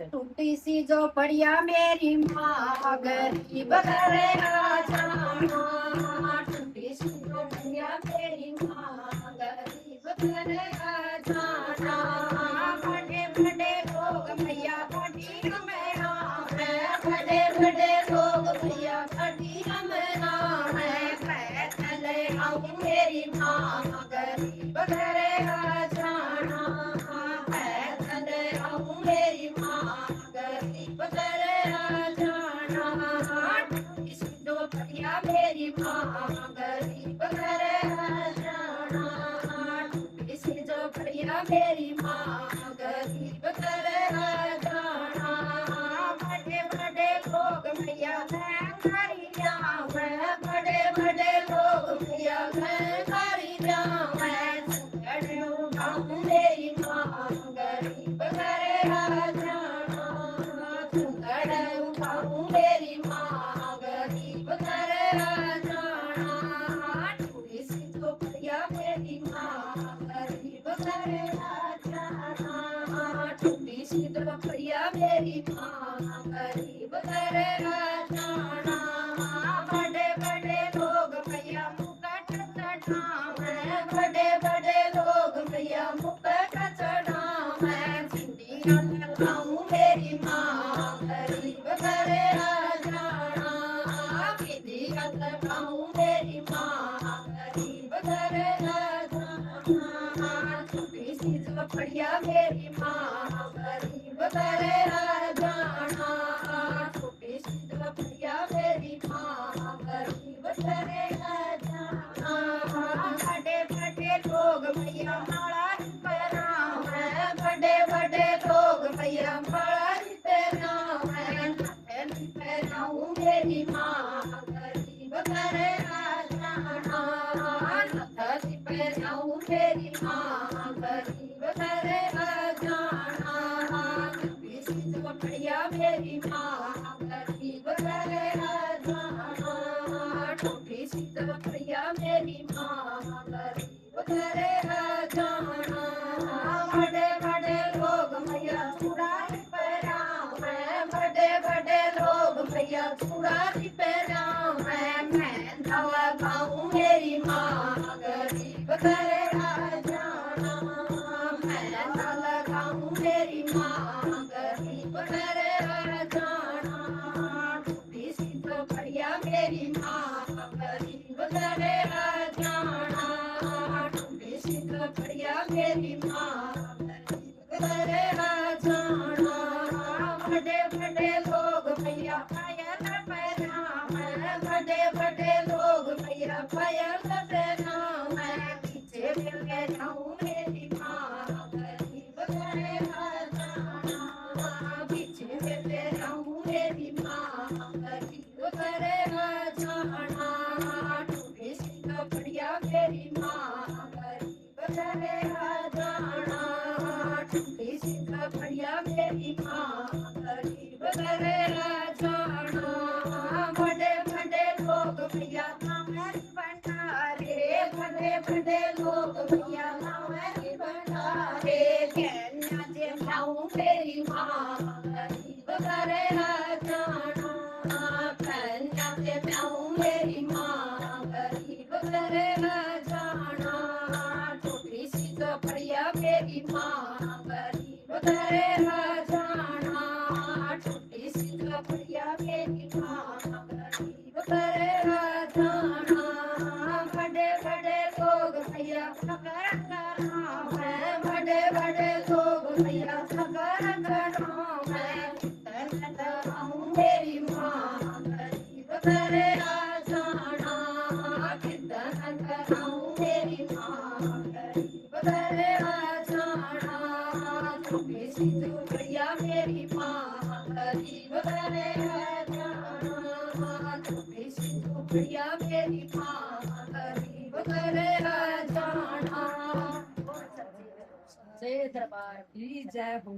टूटी सी जो पड़िया मेरी माँ गरीब घर आ जाना, टूटी सी जो पड़िया मेरी माँ गरीब घर आ जाना। बड़े बड़े लोग भैया बड़ी मेरा है, बड़े बड़े लोग भैया बड़ी मेरा है। पैदल आऊं मेरी माँ गरीब घर आ जाना, पैदल आऊं मेरी माँ गरीब घर आ जाना। इस दो बढ़िया मेरी माँ गरीब घर आ जाना, इस जो बढ़िया मेरी माँ गरीब घर आ जाना। बड़े बड़े लोग भैया महंगाई जावे, बड़े बड़े लोग भैया महंगाई जावे। मेरी माँ गरीब घर आ जाना, मेरी माँ गरीब घर आ जाना। थोड़ी सी तो भैया मेरी माँ गरीब घर आ जाना, थोड़ी सी तो भैया मेरी माँ गरीब घर आ जाना। बड़े बड़े लोग भैया मुकुट चढ़ावे, बड़े बड़े लोग भैया मुकुट चढ़ावे। चूड़ियां लगाऊं मेरी माँ गरीब घर आ जाना, बिंदिया लगाऊं मेरी माँ गरीब घर आ जाना। छोटी सी झोपड़िया मेरी माँ गरीब घर आ जाना, छोटी सी झोपड़िया मेरी माँ गरीब घर आ जाना। बड़े बड़े लोग भैया माला पहनावे, बड़े बड़े लोग भैया माला पहनावे। पहनाऊं मेरी माँ गरीब घर आ जाना, पहनाऊं मेरी माँ गरीब घर आ जाना। बढ़िया मेरी माँ गरीब घर आ जाना, छोटी सी बढ़िया मेरी माँ गरीब घर आ जाना। बड़े बड़े लोग भैया चुड़ाई पहनावे, बड़े बड़े लोग भैया चुड़ाई पहनावे। मैं दवा गाऊं मेरी माँ गरीब घर आ जाना, मैं दवा गाऊं मेरी माँ गरीब घर आ जाना। टूटी सी तो बढ़िया मेरी माँ गरीब घर आ जाना, टूटी सी तो बढ़िया मेरी माँ गरीब घर आ जाना। बड़े बड़े लोग भैया पायल पहनावे, बड़े बड़े लोग भैया पायल पहनावे। पीछे ले जाऊं मेरी माँ गरीब घर आ जाना, पीछे ले जाऊं मेरी माँ गरीब घर आ जाना। टूटी सी तो बढ़िया मेरी माँ गरीब घर आ जाना, टूटी सी तो बढ़िया मेरी माँ गरीब घर आ जाना। बड़े बड़े लोग भैया नामें भंडारे, बड़े बड़े लोग भैया नामें भंडारे। कहना जे जाऊं मेरी माँ गरीब घर आ जाना, कहना जे जाऊं मेरी माँ गरीब घर आ जाना। छोटी सी तो बढ़िया मेरी माँ गरीब घर आ जाना, छोटी सी तो बढ़िया मेरी माँ गरीब घर आ जाना। बड़े बड़े लोग भैया सगर करावे, बड़े बड़े लोग भैया सगर करावे। आऊं मेरी माँ गरीब घर आ जाना, आऊं मेरी माँ गरीब घर आ जाना। छोटी सी तो बढ़िया मेरी माँ गरीब घर आ जाना, छोटी सी तो बढ़िया मेरी माँ गरीब घर आ जाना। जय दरबार की जय हो।